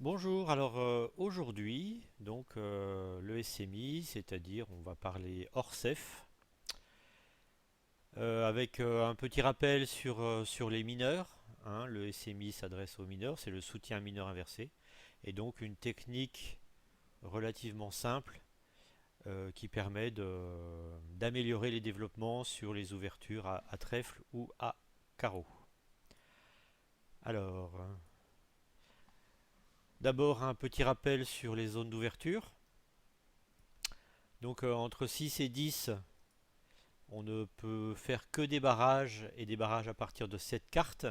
Bonjour, aujourd'hui, le SMI, c'est-à-dire on va parler Orsef, avec un petit rappel sur les mineurs, hein. Le SMI s'adresse aux mineurs, c'est le soutien mineur inversé, et donc une technique relativement simple qui permet d'améliorer les développements sur les ouvertures à trèfle ou à carreau. Alors, d'abord un petit rappel sur les zones d'ouverture. Entre 6 et 10, on ne peut faire que des barrages et des barrages à partir de cette carte.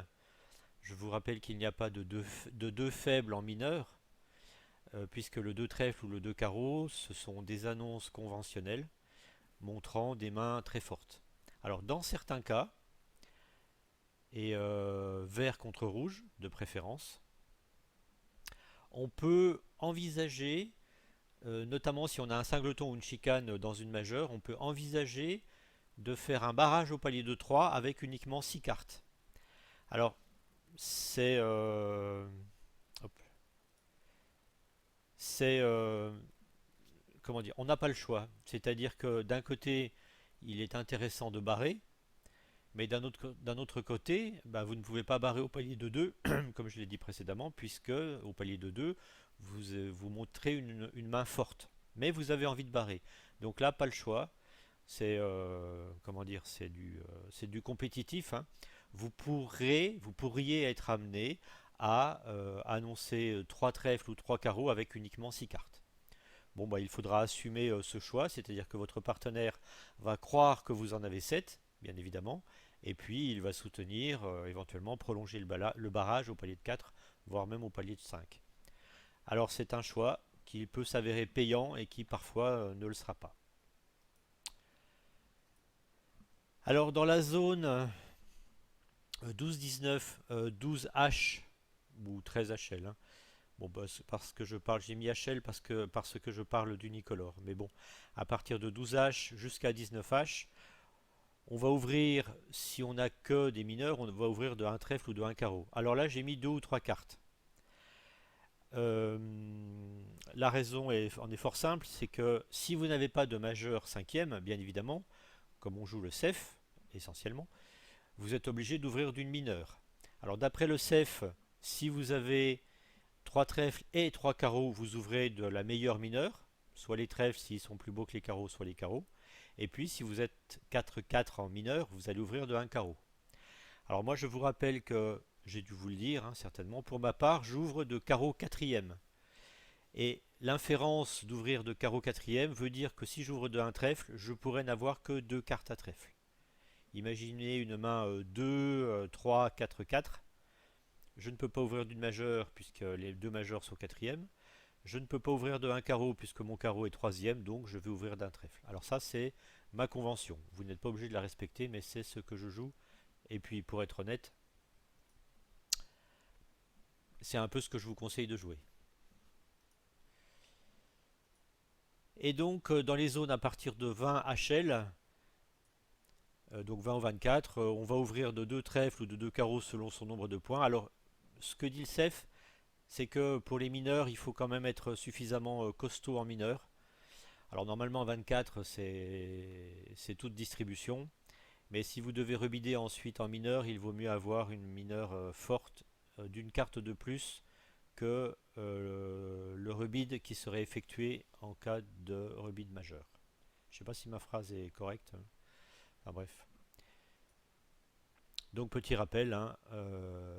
Je vous rappelle qu'il n'y a pas de deux faibles en mineur, puisque le 2 trèfle ou le 2 carreau, ce sont des annonces conventionnelles montrant des mains très fortes. Alors dans certains cas, et vert contre rouge de préférence, on peut envisager, notamment si on a un singleton ou une chicane dans une majeure, on peut envisager de faire un barrage au palier de 3 avec uniquement 6 cartes. Alors, c'est hop, c'est comment dire, on n'a pas le choix. C'est-à-dire que d'un côté, il est intéressant de barrer, mais d'un autre côté, bah, vous ne pouvez pas barrer au palier de 2, comme je l'ai dit précédemment, puisque au palier de 2, vous montrez une main forte. Mais vous avez envie de barrer. Donc là, pas le choix. C'est comment dire, c'est du compétitif, hein. Vous pourriez être amené à annoncer 3 trèfles ou 3 carreaux avec uniquement 6 cartes. Bon, bah, il faudra assumer ce choix, c'est-à-dire que votre partenaire va croire que vous en avez 7, bien évidemment, et puis il va soutenir, éventuellement prolonger le barrage au palier de 4, voire même au palier de 5. Alors c'est un choix qui peut s'avérer payant et qui parfois ne le sera pas. Alors dans la zone 12-19, 12H ou 13HL, hein. Bon, bah, c'est parce que j'ai mis HL parce que je parle d'unicolore. Mais bon, à partir de 12H jusqu'à 19H, on va ouvrir, si on n'a que des mineurs, on va ouvrir de un trèfle ou de un carreau. Alors là, j'ai mis deux ou trois cartes. Euh, la raison en est fort simple, c'est que si vous n'avez pas de majeur cinquième, bien évidemment, comme on joue le CEF essentiellement, vous êtes obligé d'ouvrir d'une mineure. Alors d'après le CEF, si vous avez 3 trèfles et 3 carreaux, vous ouvrez de la meilleure mineure, soit les trèfles s'ils sont plus beaux que les carreaux, soit les carreaux. Et puis si vous êtes 4-4 en mineur, vous allez ouvrir de un carreau. Alors moi je vous rappelle que, j'ai dû vous le dire, hein, certainement, pour ma part, j'ouvre de carreau quatrième. Et l'inférence d'ouvrir de carreau quatrième veut dire que si j'ouvre de un trèfle, je pourrais n'avoir que deux cartes à trèfle. Imaginez une main 2, 3, 4, 4. Je ne peux pas ouvrir d'une majeure puisque les deux majeures sont quatrième. Je ne peux pas ouvrir de un carreau puisque mon carreau est troisième, donc je vais ouvrir d'un trèfle. Alors ça, c'est ma convention. Vous n'êtes pas obligé de la respecter, mais c'est ce que je joue. Et puis, pour être honnête, c'est un peu ce que je vous conseille de jouer. Et donc, dans les zones à partir de 20 HL, donc 20 ou 24, on va ouvrir de deux trèfles ou de deux carreaux selon son nombre de points. Alors, ce que dit le CEF, c'est que pour les mineurs, il faut quand même être suffisamment costaud en mineur. Alors normalement 24 c'est toute distribution, mais si vous devez rebider ensuite en mineur, il vaut mieux avoir une mineure forte d'une carte de plus que le rebid qui serait effectué en cas de rebid majeur. Je ne sais pas si ma phrase est correcte, hein. Enfin bref. Donc petit rappel, hein,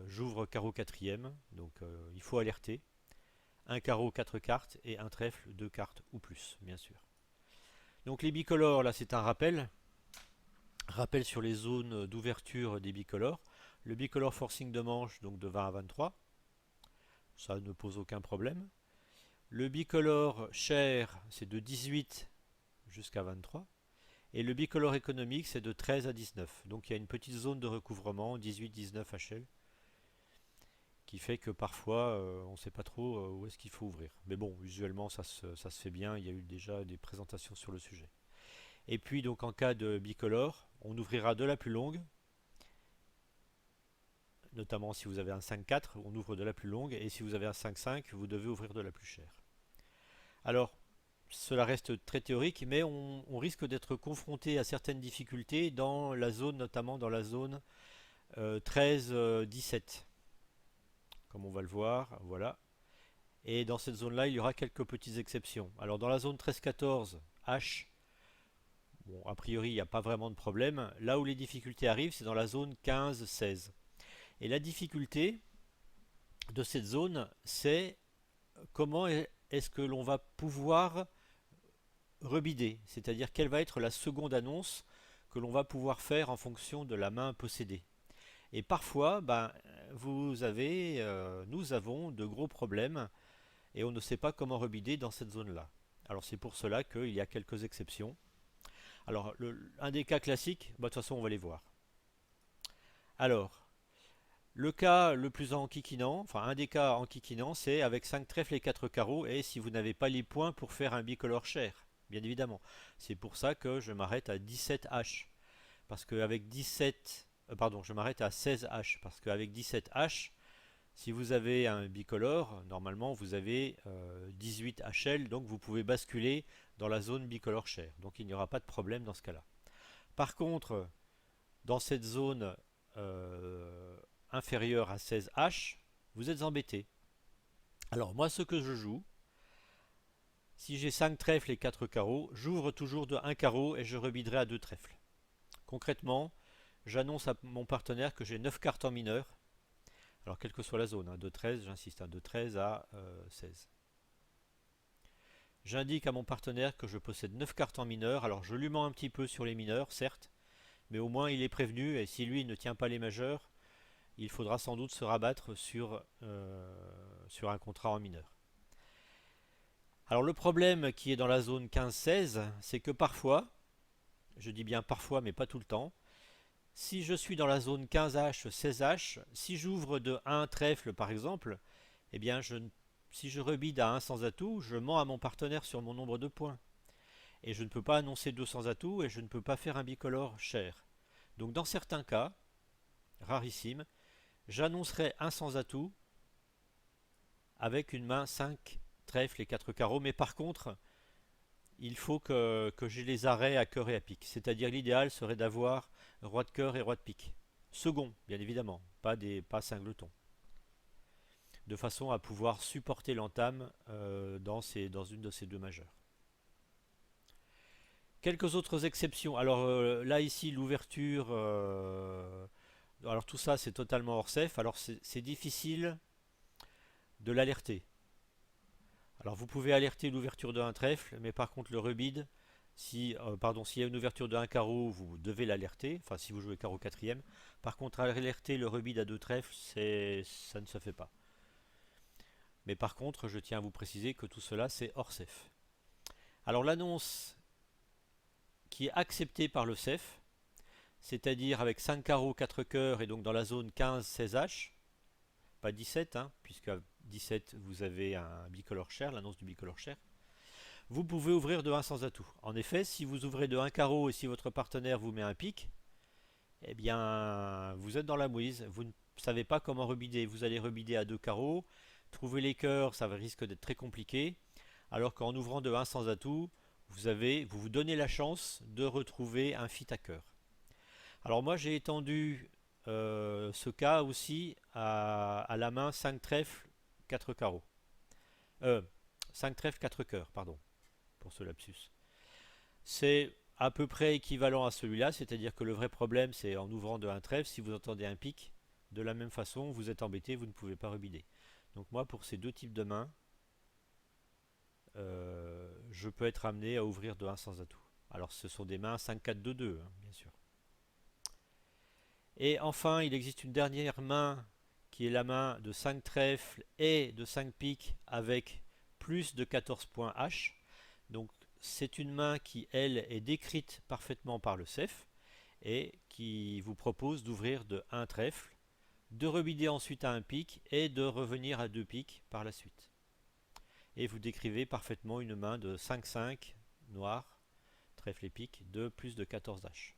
j'ouvre carreau quatrième, donc il faut alerter. Un carreau 4 cartes et un trèfle 2 cartes ou plus, bien sûr. Donc les bicolores, là c'est un rappel. Rappel sur les zones d'ouverture des bicolores. Le bicolore forcing de manche, donc de 20 à 23, ça ne pose aucun problème. Le bicolore chair, c'est de 18 jusqu'à 23. Et le bicolore économique, c'est de 13 à 19. Donc il y a une petite zone de recouvrement, 18-19 HL, qui fait que parfois on ne sait pas trop où est-ce qu'il faut ouvrir. Mais bon, usuellement ça se fait bien, il y a eu déjà des présentations sur le sujet. Et puis donc en cas de bicolore, on ouvrira de la plus longue, notamment si vous avez un 5-4, on ouvre de la plus longue, et si vous avez un 5-5, vous devez ouvrir de la plus chère. Alors, cela reste très théorique, mais on risque d'être confronté à certaines difficultés dans la zone, notamment dans la zone 13-17, comme on va le voir, voilà. Et dans cette zone-là, il y aura quelques petites exceptions. Alors dans la zone 13-14, H, bon, a priori, il n'y a pas vraiment de problème. Là où les difficultés arrivent, c'est dans la zone 15-16. Et la difficulté de cette zone, c'est comment est-ce que l'on va pouvoir rebider, c'est-à-dire quelle va être la seconde annonce que l'on va pouvoir faire en fonction de la main possédée. Et parfois, ben, nous avons de gros problèmes et on ne sait pas comment rebider dans cette zone-là. Alors c'est pour cela qu'il y a quelques exceptions. Alors un des cas classiques, bah, de toute façon on va les voir. Alors, le cas le plus enquiquinant, enfin un des cas enquiquinants, c'est avec 5 trèfles et 4 carreaux et si vous n'avez pas les points pour faire un bicolore cher, bien évidemment. C'est pour ça que je m'arrête à 17 H. Parce qu'avec 17, pardon, je m'arrête à 16 H. Parce qu'avec 17 H, si vous avez un bicolore, normalement vous avez 18 HL, donc vous pouvez basculer dans la zone bicolore cher. Donc il n'y aura pas de problème dans ce cas-là. Par contre, dans cette zone inférieure à 16 H, vous êtes embêté. Alors moi ce que je joue, si j'ai 5 trèfles et 4 carreaux, j'ouvre toujours de 1 carreau et je rebiderai à 2 trèfles. Concrètement, j'annonce à mon partenaire que j'ai 9 cartes en mineur. Alors quelle que soit la zone, de 13, j'insiste, de 13 à 16. J'indique à mon partenaire que je possède 9 cartes en mineur. Alors je lui mens un petit peu sur les mineurs, certes, mais au moins il est prévenu et si lui ne tient pas les majeurs, il faudra sans doute se rabattre sur un contrat en mineur. Alors le problème qui est dans la zone 15-16, c'est que parfois, je dis bien parfois mais pas tout le temps, si je suis dans la zone 15H, 16H, si j'ouvre de 1 trèfle par exemple, eh bien si je rebide à 1 sans atout, je mens à mon partenaire sur mon nombre de points. Et je ne peux pas annoncer 2 sans atout et je ne peux pas faire un bicolore cher. Donc dans certains cas, rarissimes, j'annoncerai 1 sans atout avec une main 5 trèfles et 4 carreaux, mais par contre, il faut que j'ai les arrêts à cœur et à pique. C'est-à-dire l'idéal serait d'avoir roi de cœur et roi de pique. Second, bien évidemment, pas singleton. De façon à pouvoir supporter l'entame dans une de ces deux majeures. Quelques autres exceptions. Alors là ici l'ouverture, alors tout ça c'est totalement hors safe. Alors c'est difficile de l'alerter. Alors vous pouvez alerter l'ouverture de un trèfle, mais par contre le rebide, s'il y a une ouverture de un carreau, vous devez l'alerter, enfin si vous jouez carreau quatrième. Par contre alerter le rebide à 2 trèfles, ça ne se fait pas. Mais par contre, je tiens à vous préciser que tout cela c'est hors CEF. Alors l'annonce qui est acceptée par le CEF, c'est-à-dire avec 5 carreaux, 4 cœurs et donc dans la zone 15-16H, pas 17, puisque à 17 vous avez un bicolore cher, l'annonce du bicolore cher. Vous pouvez ouvrir de 1 sans atout. En effet, si vous ouvrez de 1 carreau et si votre partenaire vous met un pic, eh bien vous êtes dans la mouise, vous ne savez pas comment rebider. Vous allez rebider à 2 carreaux, trouver les cœurs, ça risque d'être très compliqué, alors qu'en ouvrant de 1 sans atout, vous vous donnez la chance de retrouver un fit à cœur. Alors moi j'ai étendu ce cas aussi à la main 5 trèfles, 4 carreaux. 5 trèfles, 4 cœurs, pardon, pour ce lapsus. C'est à peu près équivalent à celui-là, c'est-à-dire que le vrai problème c'est en ouvrant de 1 trèfle, si vous entendez un pic, de la même façon vous êtes embêté, vous ne pouvez pas rebider. Donc moi pour ces deux types de mains, je peux être amené à ouvrir de 1 sans atout. Alors ce sont des mains 5-4-2-2, bien sûr. Et enfin, il existe une dernière main qui est la main de 5 trèfles et de 5 piques avec plus de 14 points H. Donc c'est une main qui, elle, est décrite parfaitement par le CEF et qui vous propose d'ouvrir de 1 trèfle, de rebider ensuite à un pic et de revenir à 2 piques par la suite. Et vous décrivez parfaitement une main de 5-5 noir, trèfle et pique, de plus de 14 H.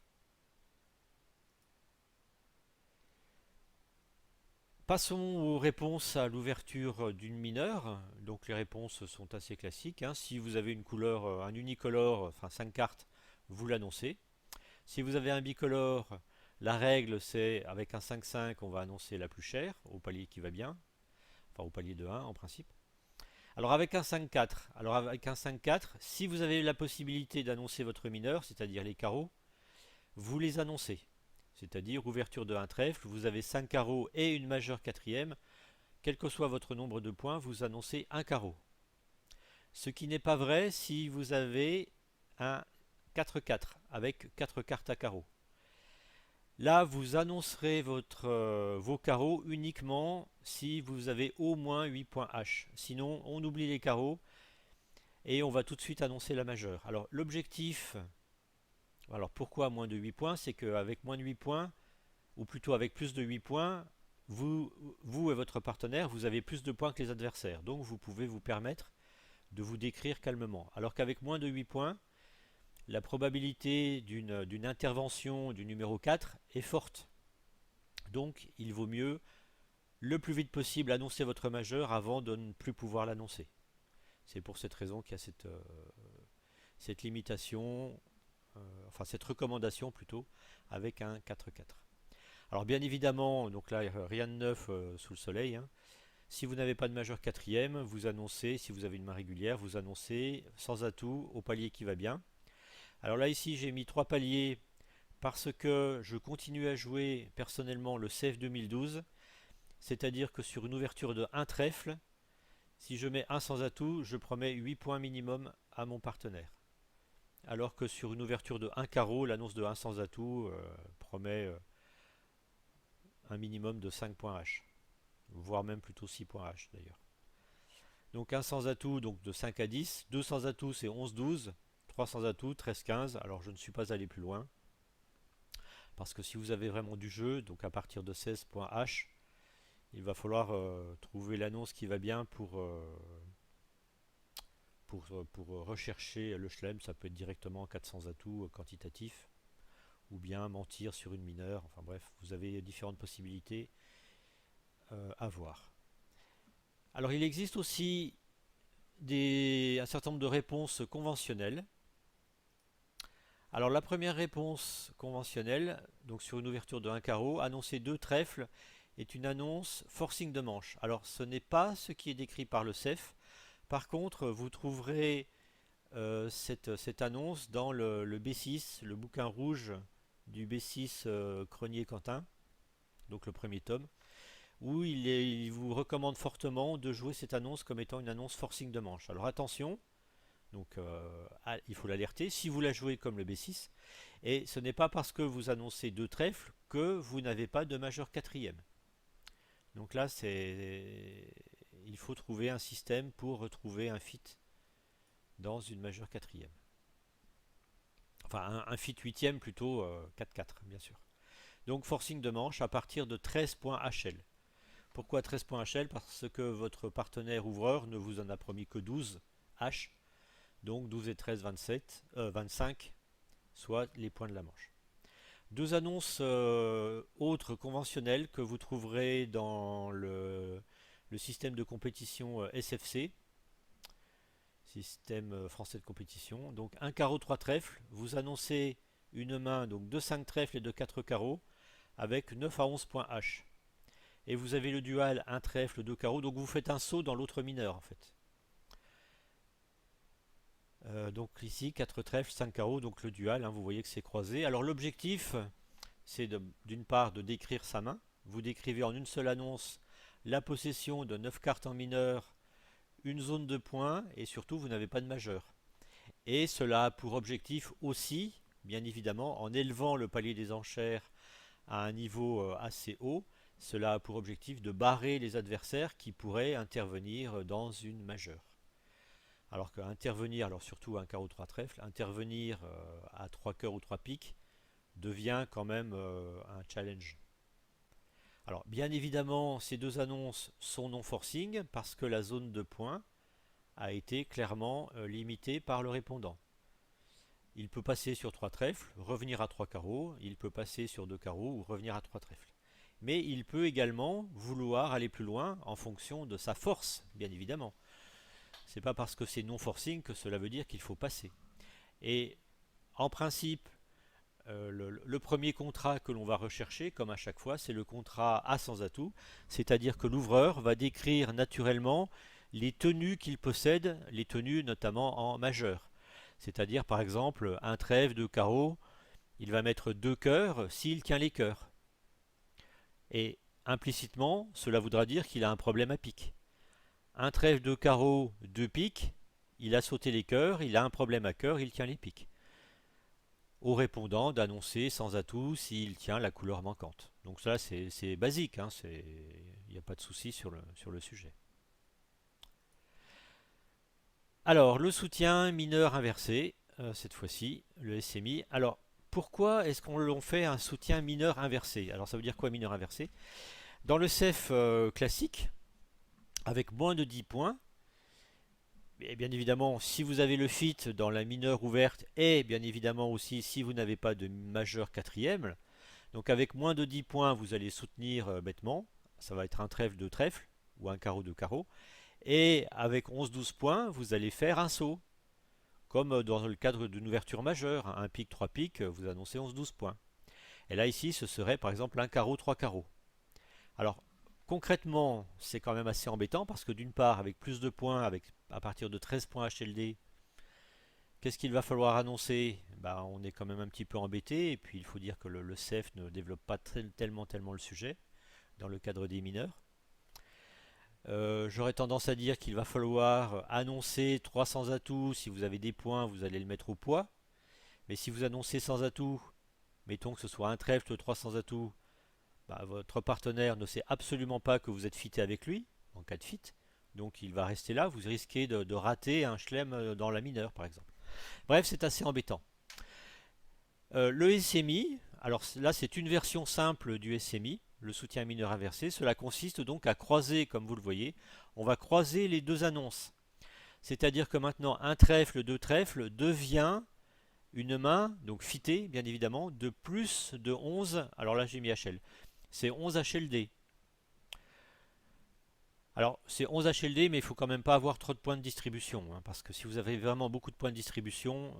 Passons aux réponses à l'ouverture d'une mineure. Donc les réponses sont assez classiques, hein. Si vous avez une couleur, un unicolore, enfin 5 cartes, vous l'annoncez. Si vous avez un bicolore, la règle c'est avec un 5-5, on va annoncer la plus chère, au palier qui va bien, enfin au palier de 1 en principe. Alors avec un 5-4, si vous avez la possibilité d'annoncer votre mineur, c'est-à-dire les carreaux, vous les annoncez. C'est-à-dire ouverture de 1 trèfle, vous avez 5 carreaux et une majeure quatrième, quel que soit votre nombre de points, vous annoncez un carreau. Ce qui n'est pas vrai si vous avez un 4-4 avec 4 cartes à carreaux. Là, vous annoncerez vos carreaux uniquement si vous avez au moins 8 points H. Sinon, on oublie les carreaux et on va tout de suite annoncer la majeure. Alors, l'objectif, alors pourquoi moins de 8 points? C'est qu'avec moins de 8 points, ou plutôt avec plus de 8 points, vous et votre partenaire, vous avez plus de points que les adversaires. Donc, vous pouvez vous permettre de vous décrire calmement. Alors qu'avec moins de 8 points, la probabilité d'une intervention du numéro 4 est forte. Donc il vaut mieux le plus vite possible annoncer votre majeur avant de ne plus pouvoir l'annoncer. C'est pour cette raison qu'il y a cette limitation, enfin cette recommandation plutôt, avec un 4-4. Alors bien évidemment, donc là rien de neuf sous le soleil, hein. Si vous n'avez pas de majeur quatrième, vous annoncez, si vous avez une main régulière, vous annoncez sans atout au palier qui va bien. Alors là ici j'ai mis 3 paliers parce que je continue à jouer personnellement le CF 2012, c'est-à-dire que sur une ouverture de 1 trèfle, si je mets 1 sans atout, je promets 8 points minimum à mon partenaire. Alors que sur une ouverture de 1 carreau, l'annonce de 1 sans atout promet un minimum de 5 points H, voire même plutôt 6 points H d'ailleurs. Donc 1 sans atout, donc de 5 à 10, 2 sans atout c'est 11-12, 3 sans atout 13-15, alors je ne suis pas allé plus loin. Parce que si vous avez vraiment du jeu, donc à partir de 16 points H, il va falloir trouver l'annonce qui va bien pour rechercher le chelem. Ça peut être directement 400 atouts quantitatifs, ou bien mentir sur une mineure. Enfin bref, vous avez différentes possibilités à voir. Alors il existe aussi un certain nombre de réponses conventionnelles. Alors la première réponse conventionnelle, donc sur une ouverture de 1 carreau, annoncer 2 trèfles, est une annonce forcing de manche. Alors ce n'est pas ce qui est décrit par le CEF. Par contre, vous trouverez cette annonce dans le B6, le bouquin rouge du B6 Crenier-Quentin, donc le premier tome, où il vous recommande fortement de jouer cette annonce comme étant une annonce forcing de manche. Alors attention, donc il faut l'alerter si vous la jouez comme le B6, et ce n'est pas parce que vous annoncez 2 trèfles que vous n'avez pas de majeur quatrième. Donc là, il faut trouver un système pour retrouver un fit dans une majeure quatrième. Enfin, un fit huitième plutôt 4-4, bien sûr. Donc, forcing de manche à partir de 13 points HL. Pourquoi 13 points HL? Parce que votre partenaire ouvreur ne vous en a promis que 12 H. Donc 12 et 13, 25, soit les points de la manche. Deux annonces autres conventionnelles que vous trouverez dans le système de compétition SFC, système français de compétition. Donc un carreau 3 trèfles, vous annoncez une main donc de 5 trèfles et de 4 carreaux avec 9 à 11 points H. Et vous avez le dual 1 trèfle, 2 carreaux, donc vous faites un saut dans l'autre mineur en fait. Donc ici 4 trèfles, 5 carreaux, donc le dual, hein, vous voyez que c'est croisé. Alors l'objectif, c'est d'une part de décrire sa main. Vous décrivez en une seule annonce la possession de 9 cartes en mineur, une zone de points, et surtout vous n'avez pas de majeur. Et cela a pour objectif aussi, bien évidemment, en élevant le palier des enchères à un niveau assez haut, cela a pour objectif de barrer les adversaires qui pourraient intervenir dans une majeure. Alors qu'intervenir, alors surtout un carreau 3 trèfle, intervenir à 3 cœurs ou 3 piques devient quand même un challenge. Alors bien évidemment, ces deux annonces sont non forcing parce que la zone de points a été clairement limitée par le répondant. Il peut passer sur 3 trèfles, revenir à 3 carreaux, il peut passer sur 2 carreaux ou revenir à 3 trèfles. mais il peut également vouloir aller plus loin en fonction de sa force, bien évidemment. C'est pas parce que c'est non forcing que cela veut dire qu'il faut passer. Et en principe, le premier contrat que l'on va rechercher, comme à chaque fois, c'est le contrat A sans atout, c'est-à-dire que l'ouvreur va décrire naturellement les tenues qu'il possède, les tenues notamment en majeur. C'est-à-dire par exemple un trèfle de carreau, il va mettre deux cœurs s'il tient les cœurs. Et implicitement, cela voudra dire qu'il a un problème à pique. Un trèfle de carreau, deux piques, il a sauté les cœurs, il a un problème à cœur, il tient les piques. Au répondant d'annoncer sans atout s'il tient la couleur manquante. Donc ça c'est basique, hein, il n'y a pas de souci sur le sujet. Alors le soutien mineur inversé, cette fois-ci, le SMI. Alors pourquoi est-ce qu'on l'on fait un soutien mineur inversé? Alors ça veut dire quoi mineur inversé? Dans le CEF classique, avec moins de 10 points, et bien évidemment, si vous avez le fit dans la mineure ouverte, et bien évidemment aussi si vous n'avez pas de majeur quatrième, donc avec moins de 10 points, vous allez soutenir bêtement, ça va être un trèfle de trèfle, ou un carreau de carreau, et avec 11-12 points, vous allez faire un saut, comme dans le cadre d'une ouverture majeure, un pic, 3 pics, vous annoncez 11-12 points. Et là ici, ce serait par exemple un carreau, 3 carreaux. Alors, concrètement, c'est quand même assez embêtant parce que d'une part, avec plus de points, à partir de 13 points HLD, qu'est-ce qu'il va falloir annoncer? Bah, on est quand même un petit peu embêté. Et puis, il faut dire que le CEF ne développe pas tellement le sujet dans le cadre des mineurs. J'aurais tendance à dire qu'il va falloir annoncer 300 atouts. Si vous avez des points, vous allez le mettre au poids. Mais si vous annoncez sans atouts, mettons que ce soit un trèfle 300 atouts, bah, votre partenaire ne sait absolument pas que vous êtes fité avec lui, en cas de fit. Donc il va rester là, vous risquez de rater un chelem dans la mineure par exemple. Bref, c'est assez embêtant. Le SMI, alors là c'est une version simple du SMI, le soutien mineur inversé. Cela consiste donc à croiser, comme vous le voyez, on va croiser les deux annonces. C'est-à-dire que maintenant un trèfle, deux trèfles devient une main, donc fitée bien évidemment, de plus de 11, alors là j'ai mis HL, c'est 11 HLD. Alors c'est 11 HLD mais il faut quand même pas avoir trop de points de distribution, hein, parce que si vous avez vraiment beaucoup de points de distribution,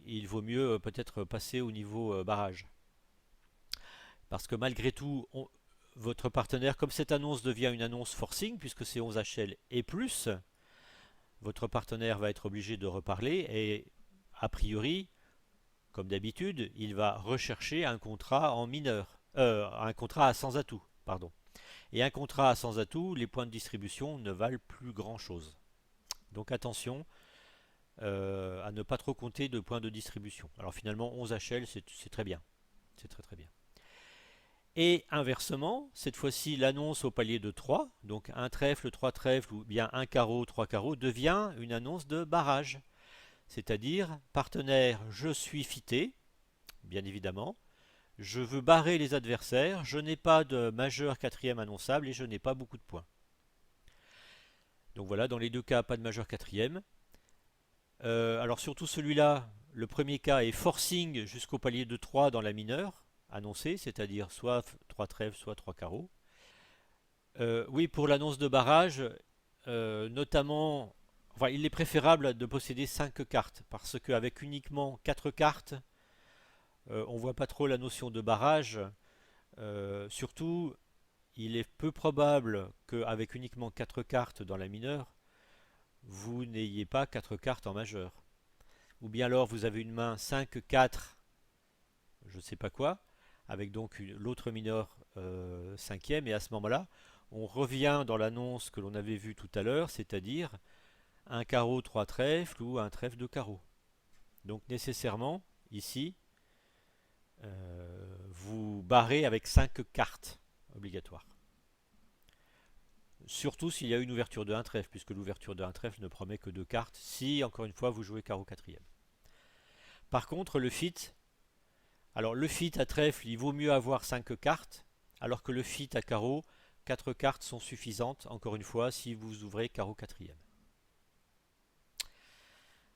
il vaut mieux peut-être passer au niveau barrage. Parce que malgré tout, votre partenaire, comme cette annonce devient une annonce forcing, puisque c'est 11 HL et plus, votre partenaire va être obligé de reparler et a priori, comme d'habitude, il va rechercher un contrat en mineur, un contrat à sans atout, pardon. Et un contrat à sans atout, les points de distribution ne valent plus grand chose. Donc attention à ne pas trop compter de points de distribution. Alors finalement 11 HL c'est très bien. C'est très très bien. Et inversement, cette fois-ci l'annonce au palier de 3, donc un trèfle, 3 trèfles ou bien un carreau, 3 carreaux, devient une annonce de barrage. C'est-à-dire, partenaire, je suis fité, bien évidemment, je veux barrer les adversaires, je n'ai pas de majeur quatrième annonçable et je n'ai pas beaucoup de points. Donc voilà, dans les deux cas, pas de majeur quatrième. Alors surtout celui-là, le premier cas est forcing jusqu'au palier de 3 dans la mineure, annoncé, c'est-à-dire soit 3 trèfles, soit 3 carreaux. Oui, pour l'annonce de barrage, notamment, enfin, il est préférable de posséder 5 cartes, parce qu'avec uniquement 4 cartes, on voit pas trop la notion de barrage. Surtout, il est peu probable qu'avec uniquement 4 cartes dans la mineure, vous n'ayez pas 4 cartes en majeur. Ou bien alors vous avez une main 5-4, je ne sais pas quoi, avec donc l'autre mineur cinquième, et à ce moment-là, on revient dans l'annonce que l'on avait vue tout à l'heure, c'est-à-dire un carreau 3 trèfles ou un trèfle de carreau. Donc nécessairement, ici, vous barrez avec 5 cartes obligatoires. Surtout s'il y a une ouverture de 1 trèfle, puisque l'ouverture de 1 trèfle ne promet que 2 cartes, si encore une fois vous jouez carreau quatrième. Par contre, le fit, alors le fit à trèfle, il vaut mieux avoir 5 cartes, alors que le fit à carreau, 4 cartes sont suffisantes, encore une fois, si vous ouvrez carreau quatrième.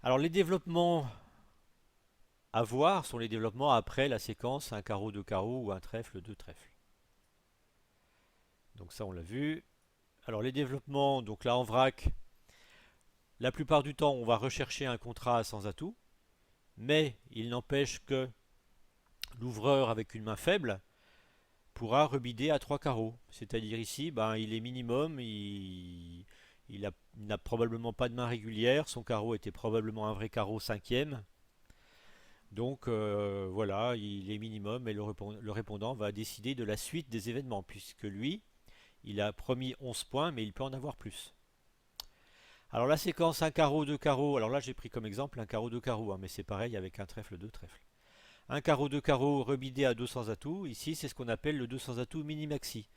Alors les développements à voir sont les développements après la séquence un carreau, 2 carreaux ou un trèfle, 2 trèfles. Donc ça, on l'a vu. Alors les développements, donc là en vrac, la plupart du temps, on va rechercher un contrat sans atout, mais il n'empêche que l'ouvreur avec une main faible pourra rebider à 3 carreaux. C'est-à-dire ici, ben, il est minimum, il n'a probablement pas de main régulière, son carreau était probablement un vrai carreau cinquième. Donc voilà, il est minimum et le répondant va décider de la suite des événements, puisque lui, il a promis 11 points, mais il peut en avoir plus. Alors la séquence un carreau, 2 carreaux, alors là j'ai pris comme exemple un carreau, 2 carreaux, hein, mais c'est pareil avec un trèfle, 2 trèfles. Un carreau, 2 carreaux rebidé à 200 atouts, ici c'est ce qu'on appelle le 200 atouts mini-maxi.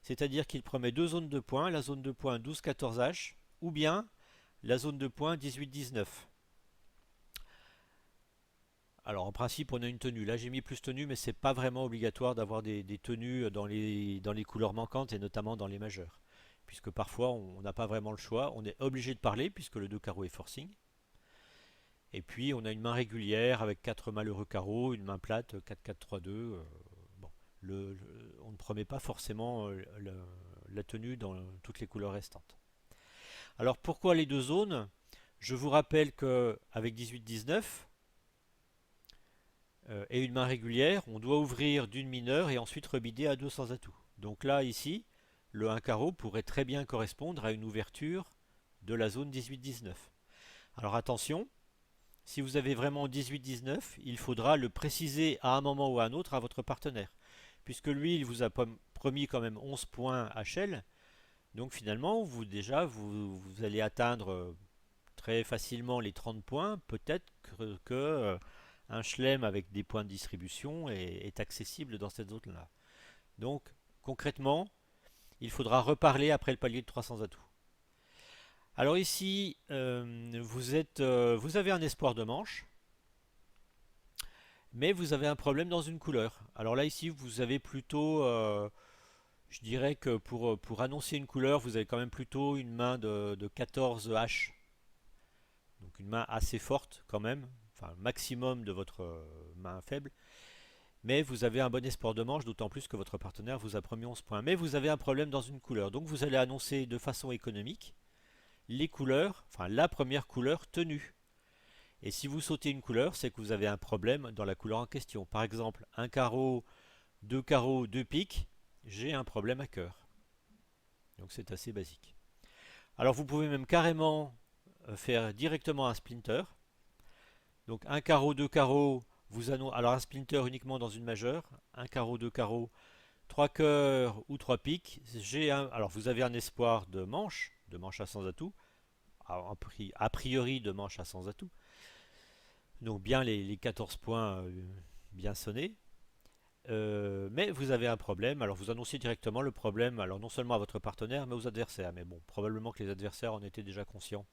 C'est-à-dire qu'il promet deux zones de points, la zone de points 12-14H, ou bien la zone de points 18-19. Alors en principe on a une tenue, là j'ai mis plus tenue, mais c'est pas vraiment obligatoire d'avoir des tenues dans les couleurs manquantes et notamment dans les majeures. Puisque parfois on n'a pas vraiment le choix, on est obligé de parler puisque le 2 carreau est forcing. Et puis on a une main régulière avec 4 malheureux carreaux, une main plate 4-4-3-2. Bon, on ne promet pas forcément la tenue dans toutes les couleurs restantes. Alors pourquoi les deux zones? Je vous rappelle qu'avec 18-19 et une main régulière, on doit ouvrir d'une mineure et ensuite rebider à 200 atouts. Donc là, ici, le 1 carreau pourrait très bien correspondre à une ouverture de la zone 18-19. Alors attention, si vous avez vraiment 18-19, il faudra le préciser à un moment ou à un autre à votre partenaire. Puisque lui, il vous a promis quand même 11 points HL. Donc finalement, vous allez atteindre très facilement les 30 points. Peut-être que un chelem avec des points de distribution est accessible dans cette zone-là. Donc concrètement, il faudra reparler après le palier de 300 atouts. Alors ici, vous avez un espoir de manche, mais vous avez un problème dans une couleur. Alors là ici, vous avez plutôt, je dirais que pour annoncer une couleur, vous avez quand même plutôt une main de 14 H. Donc une main assez forte quand même, enfin maximum de votre main faible. Mais vous avez un bon espoir de manche, d'autant plus que votre partenaire vous a promis 11 points. Mais vous avez un problème dans une couleur. Donc vous allez annoncer de façon économique les couleurs, enfin la première couleur tenue. Et si vous sautez une couleur, c'est que vous avez un problème dans la couleur en question. Par exemple, un carreau, deux piques, j'ai un problème à cœur. Donc c'est assez basique. Alors vous pouvez même carrément faire directement un splinter. Donc un carreau, deux carreaux, vous annoncez, alors un splinter uniquement dans une majeure, un carreau, deux carreaux, trois cœurs ou trois piques. Alors vous avez un espoir de manche à sans atout, a priori de manche à sans atout. Donc bien les 14 points bien sonnés. Mais vous avez un problème, alors vous annoncez directement le problème, alors non seulement à votre partenaire, mais aux adversaires. Mais bon, probablement que les adversaires en étaient déjà conscients.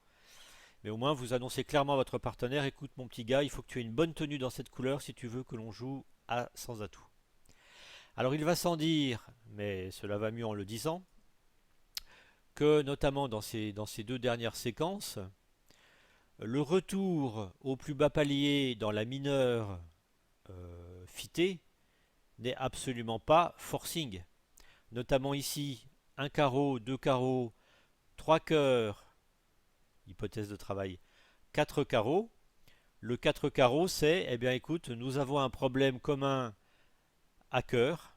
Mais au moins vous annoncez clairement à votre partenaire, écoute mon petit gars, il faut que tu aies une bonne tenue dans cette couleur si tu veux que l'on joue à sans atout. Alors il va sans dire, mais cela va mieux en le disant, que notamment dans ces deux dernières séquences, le retour au plus bas palier dans la mineure fitée n'est absolument pas forcing. Notamment ici, un carreau, deux carreaux, trois cœurs, hypothèse de travail, quatre carreaux. Le 4 carreaux, c'est, eh bien écoute, nous avons un problème commun à cœur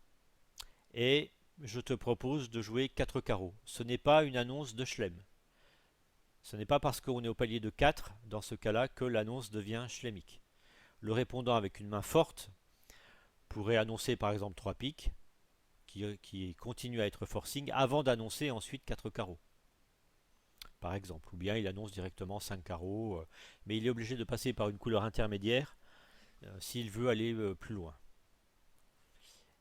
et je te propose de jouer 4 carreaux. Ce n'est pas une annonce de chelem. Ce n'est pas parce qu'on est au palier de 4 dans ce cas-là que l'annonce devient chlemique. Le répondant avec une main forte pourrait annoncer par exemple 3 piques qui continue à être forcing avant d'annoncer ensuite 4 carreaux. Par exemple, ou bien il annonce directement 5 carreaux, mais il est obligé de passer par une couleur intermédiaire s'il veut aller plus loin.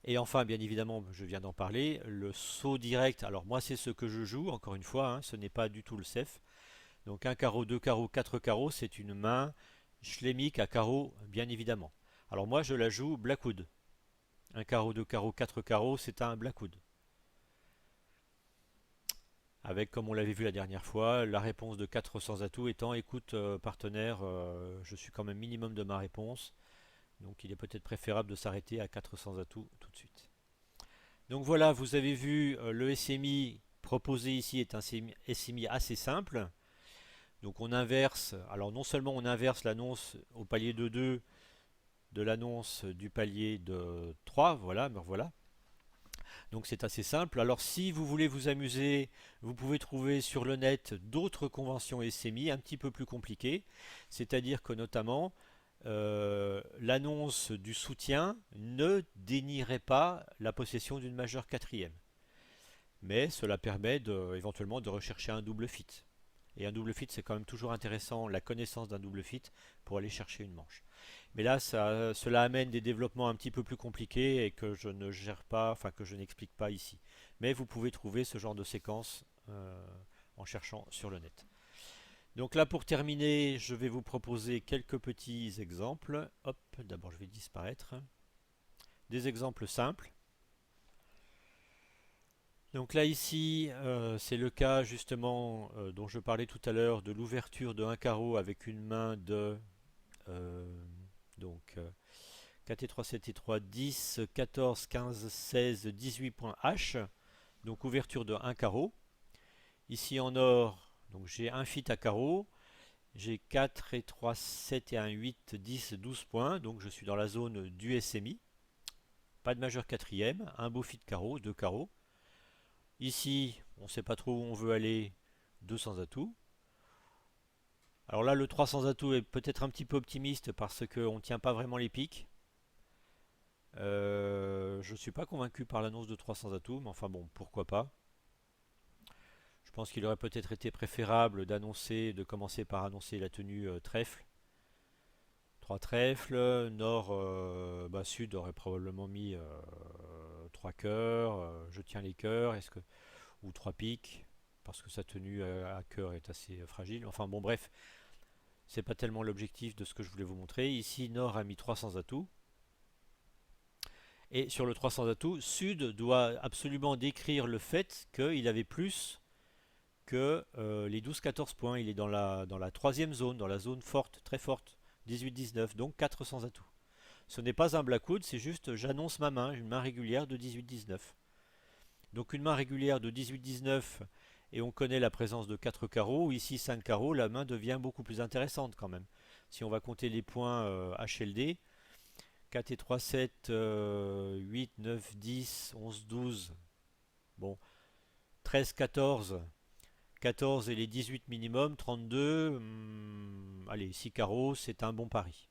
Et enfin, bien évidemment, je viens d'en parler, le saut direct, alors moi c'est ce que je joue, encore une fois, hein, ce n'est pas du tout le CEF. Donc un carreau, deux carreaux, quatre carreaux, c'est une main schlémique à carreaux, bien évidemment. Alors moi je la joue Blackwood. Un carreau, deux carreaux, quatre carreaux, c'est un Blackwood. Avec, comme on l'avait vu la dernière fois, la réponse de 400 atouts étant écoute partenaire, je suis quand même minimum de ma réponse, donc il est peut-être préférable de s'arrêter à 400 atouts tout de suite. Donc voilà, vous avez vu le SMI proposé ici est un SMI assez simple. Donc on inverse, alors non seulement on inverse l'annonce au palier de 2 de l'annonce du palier de 3, voilà, ben voilà. Donc c'est assez simple. Alors si vous voulez vous amuser, vous pouvez trouver sur le net d'autres conventions SMI un petit peu plus compliquées. C'est-à-dire que notamment l'annonce du soutien ne dénierait pas la possession d'une majeure quatrième. Mais cela permet éventuellement de rechercher un double fit. Et un double fit, c'est quand même toujours intéressant, la connaissance d'un double fit pour aller chercher une manche. Mais là, cela amène des développements un petit peu plus compliqués et que je ne gère pas, enfin que je n'explique pas ici. Mais vous pouvez trouver ce genre de séquence en cherchant sur le net. Donc là, pour terminer, je vais vous proposer quelques petits exemples. Hop, d'abord je vais disparaître. Des exemples simples. Donc là ici, c'est le cas justement dont je parlais tout à l'heure de l'ouverture de un carreau avec une main de euh, donc 4 et 3, 7 et 3, 10, 14, 15, 16, 18 points H. Donc ouverture de un carreau. Ici en or, donc j'ai un fit à carreau. J'ai 4 et 3, 7 et 1, 8, 10, 12 points. Donc je suis dans la zone du SMI. Pas de majeur quatrième. Un beau fit carreau, deux carreaux. Ici, on ne sait pas trop où on veut aller. 200 atouts. Alors là, le 300 atouts est peut-être un petit peu optimiste parce qu'on ne tient pas vraiment les pics. Je ne suis pas convaincu par l'annonce de 300 atouts, mais enfin bon, pourquoi pas. Je pense qu'il aurait peut-être été préférable de commencer par annoncer la tenue trèfle. 3 trèfles, nord, sud aurait probablement mis 3 cœurs, je tiens les cœurs, ou 3 piques, parce que sa tenue à cœur est assez fragile. Enfin bon, bref, c'est pas tellement l'objectif de ce que je voulais vous montrer. Ici, nord a mis 300 atouts. Et sur le 300 atouts, Sud doit absolument décrire le fait qu'il avait plus que les 12-14 points. Il est dans la troisième zone, dans la zone forte, très forte, 18-19, donc 400 atouts. Ce n'est pas un Blackwood, c'est juste j'annonce ma main, une main régulière de 18-19. Donc une main régulière de 18-19, et on connaît la présence de 4 carreaux, ici 5 carreaux, la main devient beaucoup plus intéressante quand même. Si on va compter les points HLD, 4 et 3, 7, 8, 9, 10, 11, 12. Bon, 13, 14. 14 et les 18 minimum, 32. Allez, 6 carreaux, c'est un bon pari.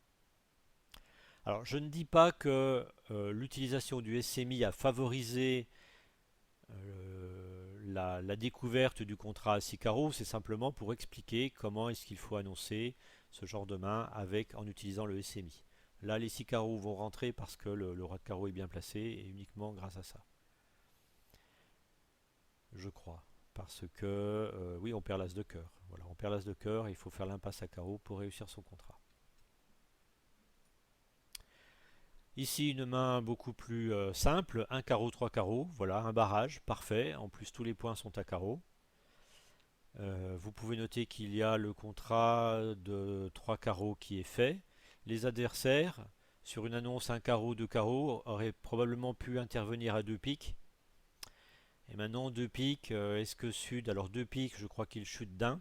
Alors, je ne dis pas que l'utilisation du SMI a favorisé la découverte du contrat à 6 carreaux, c'est simplement pour expliquer comment est-ce qu'il faut annoncer ce genre de main en utilisant le SMI. Là, les 6 carreaux vont rentrer parce que le roi de carreau est bien placé et uniquement grâce à ça. Je crois. Parce que, oui, on perd l'as de cœur. Voilà, on perd l'as de cœur et il faut faire l'impasse à carreau pour réussir son contrat. Ici, une main beaucoup plus simple, un carreau, trois carreaux. Voilà, un barrage, parfait. En plus, tous les points sont à carreau. Vous pouvez noter qu'il y a le contrat de 3 carreaux qui est fait. Les adversaires, sur une annonce un carreau, deux carreaux, auraient probablement pu intervenir à deux piques. Et maintenant, deux piques, est-ce que Sud. Alors, deux piques, je crois qu'il chute d'un.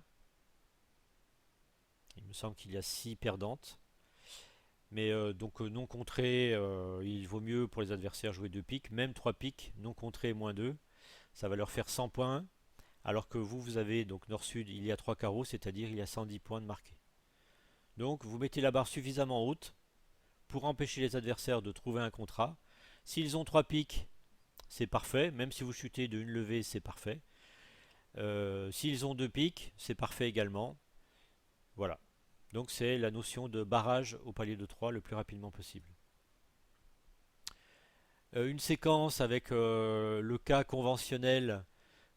Il me semble qu'il y a 6 perdantes. Mais donc non contré, il vaut mieux pour les adversaires jouer deux piques. Même 3 piques, non contré moins 2. Ça va leur faire 100 points. Alors que vous avez donc nord-sud, il y a 3 carreaux, c'est-à-dire il y a 110 points de marqués. Donc vous mettez la barre suffisamment haute pour empêcher les adversaires de trouver un contrat. S'ils ont 3 piques, c'est parfait. Même si vous chutez de une levée, c'est parfait. S'ils ont 2 piques, c'est parfait également. Voilà. Donc c'est la notion de barrage au palier de 3 le plus rapidement possible. Une séquence avec le cas conventionnel.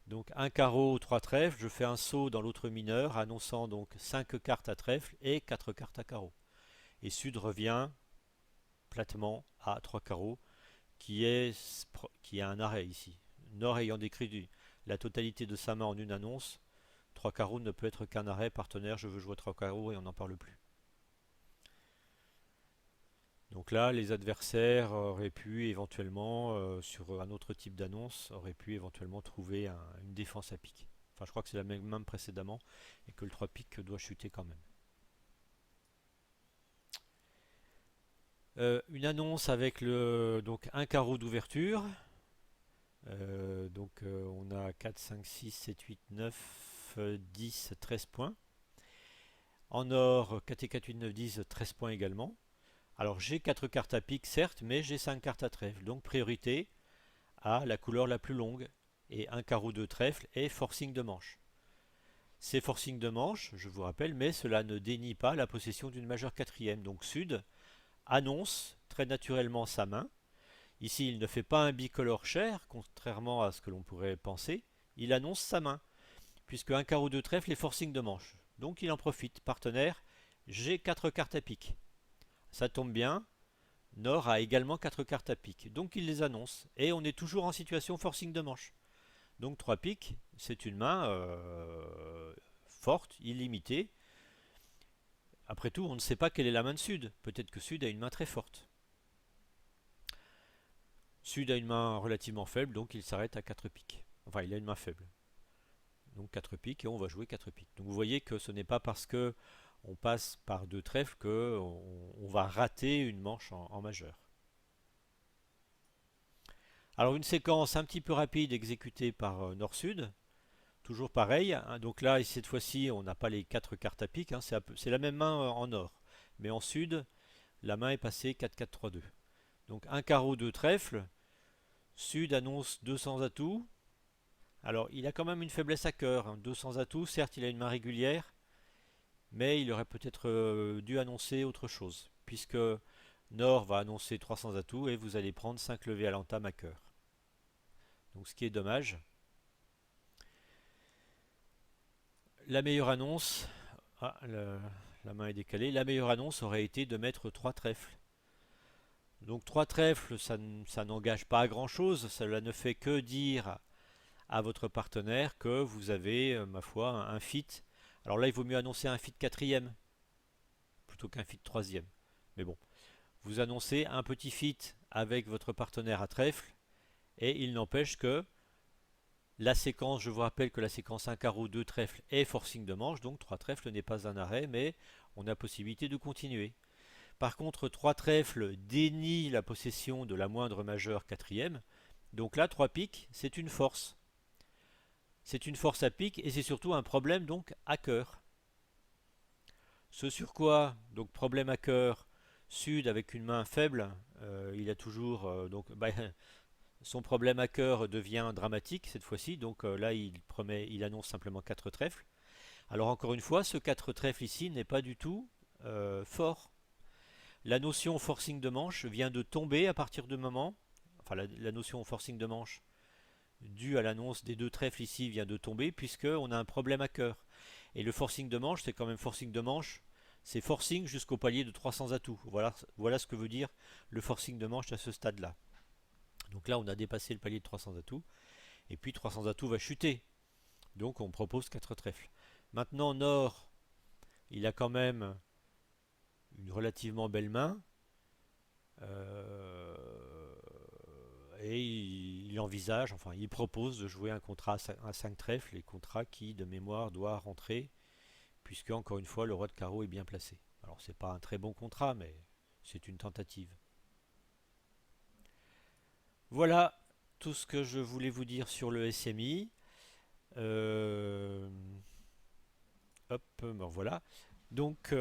Donc un carreau, 3 trèfles, je fais un saut dans l'autre mineur, annonçant donc 5 cartes à trèfle et 4 cartes à carreau. Et Sud revient platement à 3 carreaux, qui est un arrêt ici. Nord ayant décrit la totalité de sa main en une annonce, 3 carreaux ne peut être qu'un arrêt, partenaire, je veux jouer 3 carreaux et on n'en parle plus. Donc là, les adversaires auraient pu éventuellement, sur un autre type d'annonce, auraient pu éventuellement trouver une défense à pique. Enfin, je crois que c'est la même précédemment et que le 3 pique doit chuter quand même. Une annonce avec donc un carreau d'ouverture. On a 4, 5, 6, 7, 8, 9, 10, 13 points. En or, 4 et 4, 8, 9, 10, 13 points également. Alors j'ai 4 cartes à pique certes, mais j'ai 5 cartes à trèfle. Donc priorité à la couleur la plus longue. Et un carreau de trèfle est forcing de manche. C'est forcing de manche, je vous rappelle, mais cela ne dénie pas la possession d'une majeure quatrième. Donc Sud annonce très naturellement sa main. Ici, il ne fait pas un bicolore cher, contrairement à ce que l'on pourrait penser. Il annonce sa main, puisque un carreau de trèfle est forcing de manche. Donc il en profite. Partenaire, j'ai 4 cartes à pique. Ça tombe bien, Nord a également 4 cartes à pique. Donc il les annonce. Et on est toujours en situation forcing de manche. Donc 3 piques, c'est une main forte, illimitée. Après tout, on ne sait pas quelle est la main de Sud. Peut-être que Sud a une main très forte. Sud a une main relativement faible, donc il s'arrête à 4 piques. Enfin, il a une main faible. Donc 4 piques et on va jouer 4 piques. Donc vous voyez que ce n'est pas parce que on passe par 2 trèfles que on va rater une manche en majeur. Alors une séquence un petit peu rapide exécutée par Nord-Sud. Toujours pareil, hein. Donc là, cette fois-ci, on n'a pas les 4 cartes à pique, hein. C'est la même main en or. Mais en Sud, la main est passée 4-4-3-2. Donc un carreau de trèfle. Sud annonce 200 atouts. Alors, il a quand même une faiblesse à cœur, hein. 200 atouts, certes, il a une main régulière, mais il aurait peut-être dû annoncer autre chose, puisque Nord va annoncer 300 atouts et vous allez prendre 5 levées à l'entame à cœur. Donc, ce qui est dommage. La meilleure annonce. Ah, la main est décalée. La meilleure annonce aurait été de mettre 3 trèfles. Donc, 3 trèfles, ça n'engage pas à grand chose, cela ne fait que dire à votre partenaire que vous avez, ma foi, un fit. Alors là, il vaut mieux annoncer un fit quatrième plutôt qu'un fit troisième. Mais bon, vous annoncez un petit fit avec votre partenaire à trèfle, et il n'empêche que la séquence, je vous rappelle que la séquence 1 carreau 2 trèfle est forcing de manche, donc 3 trèfles n'est pas un arrêt, mais on a possibilité de continuer. Par contre, 3 trèfles dénie la possession de la moindre majeure quatrième, donc là, 3 piques, c'est une force. C'est une force à pique et c'est surtout un problème donc à cœur. Ce sur quoi, donc problème à cœur, Sud avec une main faible, il a toujours son problème à cœur devient dramatique cette fois-ci, donc là il annonce simplement 4 trèfles. Alors encore une fois, ce 4 trèfles ici n'est pas du tout fort. La notion forcing de manche vient de tomber à partir du moment, enfin la notion forcing de manche due à l'annonce des 2 trèfles ici vient de tomber puisqu'on a un problème à cœur. Et le forcing de manche, c'est quand même forcing de manche, c'est forcing jusqu'au palier de 300 atouts. Voilà ce que veut dire le forcing de manche à ce stade-là. Donc là, on a dépassé le palier de 300 atouts, et puis 300 atouts va chuter. Donc on propose 4 trèfles. Maintenant, Nord, il a quand même une relativement belle main. Et il envisage, enfin il propose de jouer un contrat à 5 trèfles, les contrats qui de mémoire doit rentrer, puisque encore une fois le roi de carreau est bien placé. Alors c'est pas un très bon contrat, mais c'est une tentative. Voilà tout ce que je voulais vous dire sur le SMI. Euh, Hop, ben voilà. Donc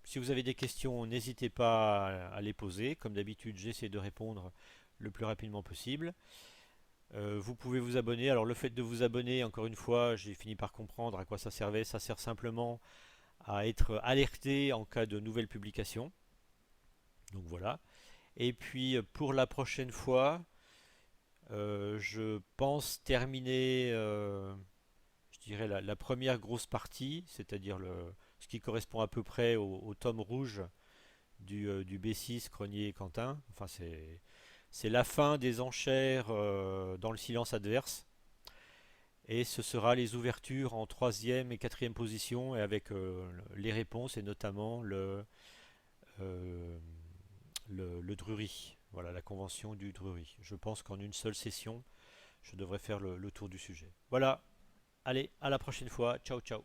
si vous avez des questions, n'hésitez pas à les poser. Comme d'habitude, j'essaie de répondre le plus rapidement possible. Vous pouvez vous abonner. Alors le fait de vous abonner, encore une fois, j'ai fini par comprendre à quoi ça servait. Ça sert simplement à être alerté en cas de nouvelles publications. Donc voilà. Et puis pour la prochaine fois, je pense terminer, je dirais, la première grosse partie, c'est-à-dire ce qui correspond à peu près au tome rouge du B6 Cronier et Quentin. Enfin, c'est la fin des enchères dans le silence adverse. Et ce sera les ouvertures en troisième et quatrième position et avec les réponses et notamment euh, le Drury. Voilà, la convention du Drury. Je pense qu'en une seule session, je devrais faire le tour du sujet. Voilà, allez, à la prochaine fois. Ciao, ciao.